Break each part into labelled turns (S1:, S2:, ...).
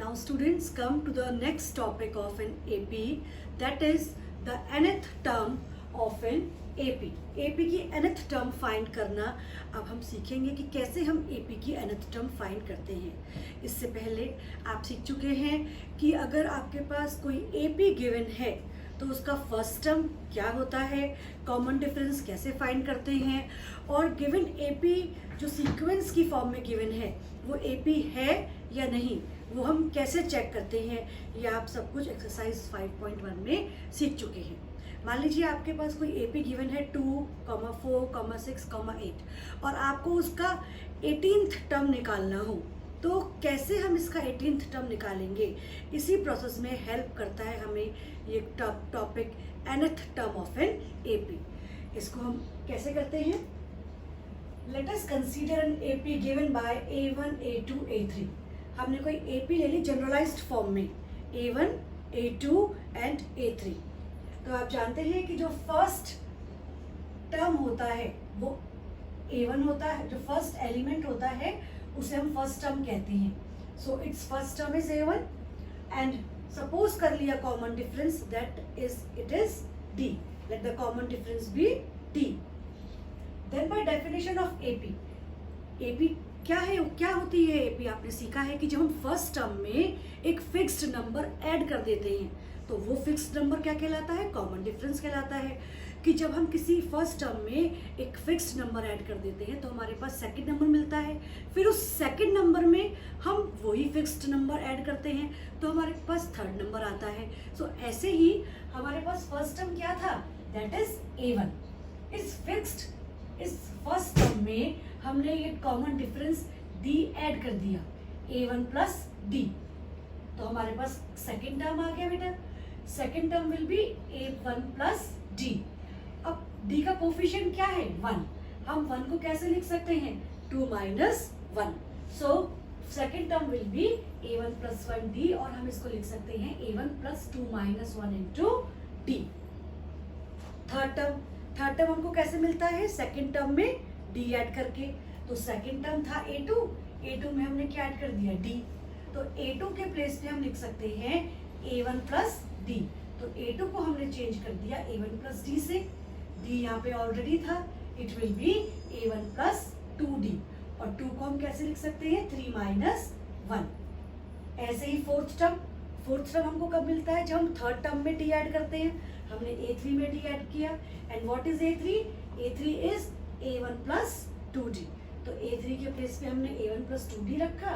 S1: Now students, come to the next topic of an AP, that is the nth term of an AP. AP की nth term find करना अब हम सीखेंगे कि कैसे हम AP की nth term find करते हैं। इससे पहले आप सीख चुके हैं कि अगर आपके पास कोई AP given है तो उसका फर्स्ट टर्म क्या होता है, कॉमन डिफरेंस कैसे फाइंड करते हैं, और गिवन AP जो सीक्वेंस की फॉर्म में गिवन है वो AP है या नहीं वो हम कैसे चेक करते हैं, ये आप सब कुछ एक्सरसाइज 5.1 में सीख चुके हैं। मान लीजिए आपके पास कोई AP गिवन है 2, 4, 6, 8 और आपको उसका 18th टर्म निकालना हो तो कैसे हम इसका 18th टर्म निकालेंगे, इसी प्रोसेस में हेल्प करता है हमें ये topic nth term of an AP। इसको हम कैसे करते हैं, let us consider an AP given by A1, A2, A3। हमने कोई AP ले ली जनरलाइज्ड फॉर्म में A1, A2 एंड A3। तो आप जानते हैं कि जो फर्स्ट टर्म होता है वो A1 होता है, जो फर्स्ट एलिमेंट होता है उसे हम फर्स्ट टर्म कहते हैं। So it's first term is A1 and suppose कर लिया common difference that is it is D। Let the common difference be D। Then by definition of AP क्या है, क्या होती है AP? आपने सीखा है कि जब हम फर्स्ट टर्म में एक फिक्स्ड नंबर ऐड कर देते हैं तो वो फिक्स्ड नंबर क्या कहलाता है, कॉमन डिफरेंस कहलाता है। कि जब हम किसी फर्स्ट टर्म में एक फिक्स्ड नंबर ऐड कर देते हैं तो हमारे पास सेकंड नंबर मिलता है, फिर उस सेकंड नंबर में हम वही फिक्स्ड नंबर ऐड करते हैं तो हमारे पास थर्ड नंबर आता है। सो ऐसे ही हमारे पास फर्स्ट टर्म क्या था, दैट इज A1। इस फिक्स्ड इस फर्स्ट टर्म में हमने ये कॉमन डिफरेंस D ऐड कर दिया, A1 प्लस D, तो हमारे पास सेकंड टर्म आ गया बेटा। Second term will be A1 plus D। अब D का कोफिशिएंट क्या है, 1। हम 1 को कैसे लिख सकते हैं, 2 minus 1। So second term will be A1 plus 1D और हम इसको लिख सकते हैं A1 plus 2 minus 1 into D। Third term हमको कैसे मिलता है, सेकंड टर्म में D ऐड करके। तो सेकंड टर्म था A2 में हमने क्या ऐड कर दिया, D। तो A2 के प्लेस पे हम लिख सकते हैं A1 प्लस D। तो A2 को हमने चेंज कर दिया A1 प्लस D से, D यहाँ पे ऑलरेडी था, it will B A1 plus 2D। और 2 को हम कैसे लिख सकते हैं, 3 माइनस 1। ऐसे ही फोर्थ टर्म हमको कब मिलता है, जब हम थर्ड टर्म में D ऐड करते हैं। हमने A3 में D ऐड किया and what is A3 is A1 plus 2D। तो A3 के प्लेस पे हमने A1 प्लस 2D रखा,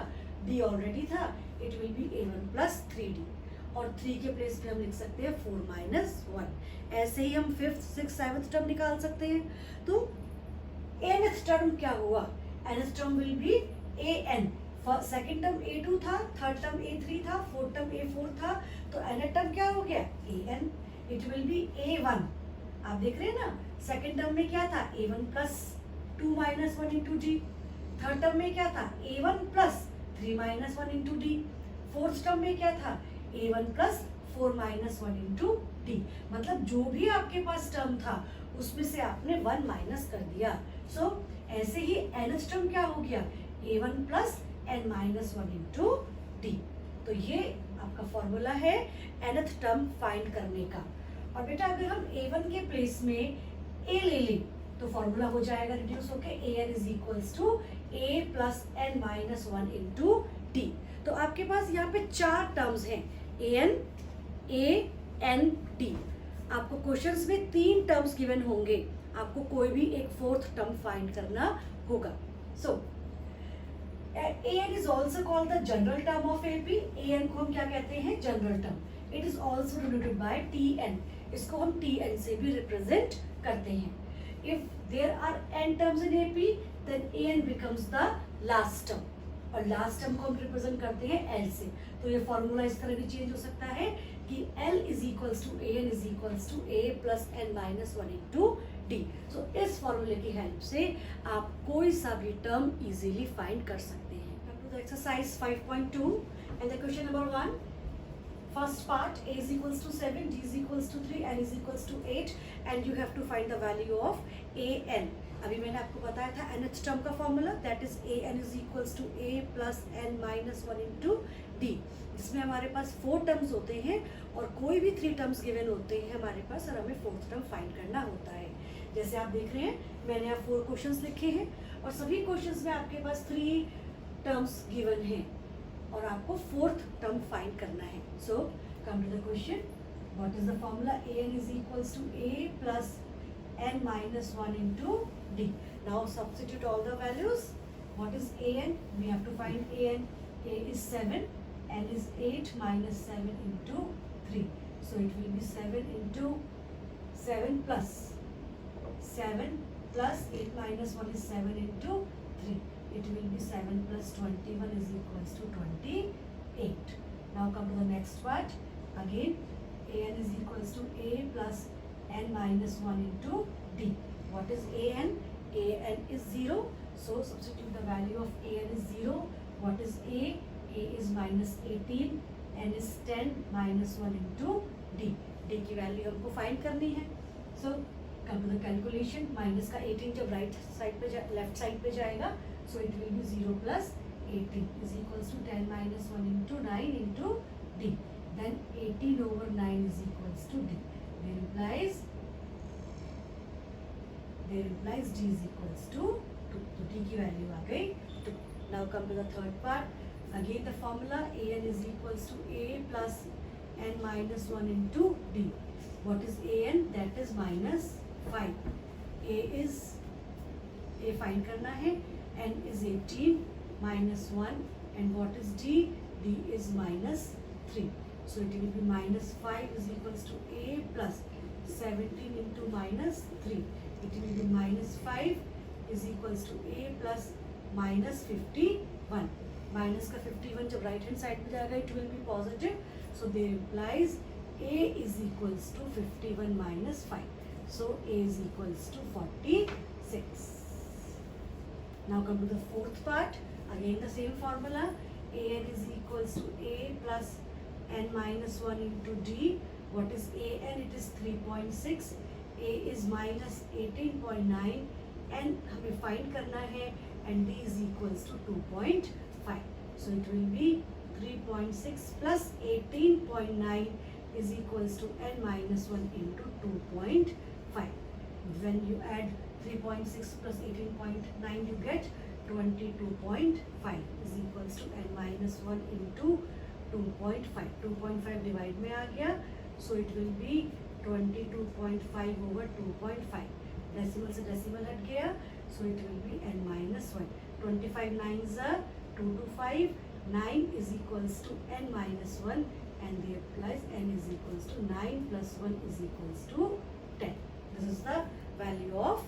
S1: D ऑलरेडी था, it will B A1 plus 3D। और 3 के प्लेस पे हम लिख सकते हैं 4 माइनस 1। ऐसे ही हम 5th, 6th, 7th टर्म निकाल सकते हैं। तो nth टर्म क्या हुआ, nth term will be AN। Second term A2 था, थर्ड टर्म A3 था, फोर्थ टर्म A4 था, तो nth टर्म क्या हो गया, AN। It will B A1। आप देख रहे हैं ना, सेकेंड टर्म में क्या था, A1 plus 2 minus 1 into D। Third term में क्या था, A1 plus 3 minus 1 into D। Fourth term में क्या था, A1 plus 4 minus 1 into D। मतलब जो भी आपके पास टर्म था उसमें से आपने 1 माइनस कर दिया। सो ऐसे ही nth टर्म क्या हो गया, A1 plus n minus 1 into D। तो ये आपका फॉर्मूला है nth टर्म फाइंड करने का। और बेटा अगर हम A1 के प्लेस में A ले लें तो फॉर्मूला हो जाएगा रिड्यूस होके AN is equals to A plus n minus 1 into D। तो आपके पास यहाँ पे 4 टर्म्स हैं, AN, A, N, D। आपको क्वेश्चंस में 3 टर्म्स गिवन होंगे, आपको कोई भी एक फोर्थ टर्म फाइंड करना होगा। सो AN is also called the general term of AP। AN को हम क्या कहते हैं, general term. It is also denoted by TN। इसको हम TN से भी रिप्रेजेंट करते हैं। If there are n terms in AP, then AN becomes the last term। और लास्ट टर्म को हम रिप्रेजेंट करते हैं L से। तो ये फॉर्मूला इस तरह भी चेंज हो सकता है कि L is equals to AN is equals to A plus n minus 1 into D। सो इस फॉर्मूले की हेल्प से आप कोई सा भी टर्म इजीली फाइंड कर सकते हैं। To the exercise 5.2 and the question number 1। First part, A is equals to 7, D is equals to 3, N is equals to 8 and you have to find the value of AN। अभी मैंने आपको बताया था nth term का formula, that is AN is equals to A plus n minus 1 into D। जिसमें हमारे पास 4 terms होते हैं और कोई भी 3 टर्म्स गिवन होते हैं हमारे पास और हमें 4th टर्म फाइंड करना होता है। जैसे आप देख रहे हैं मैंने यहाँ 4 क्वेश्चंस लिखे हैं और सभी क्वेश्चंस में आपके पास 3 टर्म्स गिवन हैं और आपको 4th टर्म फाइंड करना है। So come to the question, what is the formula? an is equals to a plus n minus 1 into d. Now substitute all the values. What is an? We have to find an. A is 7, n is 8 minus 7 into 3. So it will be 7 into 7 plus 8 minus 1 is 7 into 3. It will be 7 plus 21 is equals to 28. Now come to the next part. Again, an is equals to a plus n minus 1 into d. What is an? An is 0. So substitute the value of an is 0. What is a? A is minus 18, n is 10 minus 1 into d. d की value हमको find करनी है। So come to the calculation, minus का 18 जब right side पे left side पे जाएगा so it will be 0 plus 18 is equals to 10 minus 1 into 9 into d. Then 18 over 9 is equals to d. There implies d is equals to 2. तो d की value आ गई 2. Now come to the third part. Again the formula an is equals to a plus n minus 1 into d. What is an? That is minus 5. A find करना है, n is 18 minus 1 and what is d? d is minus 3. So it will be minus 5 is equals to a plus 17 into minus 3. It will be minus 5 is equals to a plus minus 51. Minus का 51 जब right hand side पे जाएगा it will be positive. So there implies a is equals to 51 minus 5. So a is equals to 46. Now come to the fourth part. Again the same formula. an is equals to a plus n minus 1 into d. What is an? It is 3.6. a is minus 18.9 and हमें find करना है and d is equals to 2.5. So it will be 3.6 plus 18.9 is equals to n minus 1 into 2.5. When you add 3.6 plus 18.9 you get 22.5 is equals to n minus 1 into 2.5. 2.5 divide में आ गया so it will be 22.5 over 2.5. Decimal से decimal हट गया so it will be n minus 1. 25 nines are 225. 9 is equals to n minus 1 and they applies n is equals to 9 plus 1 is equals to 10. This is the value of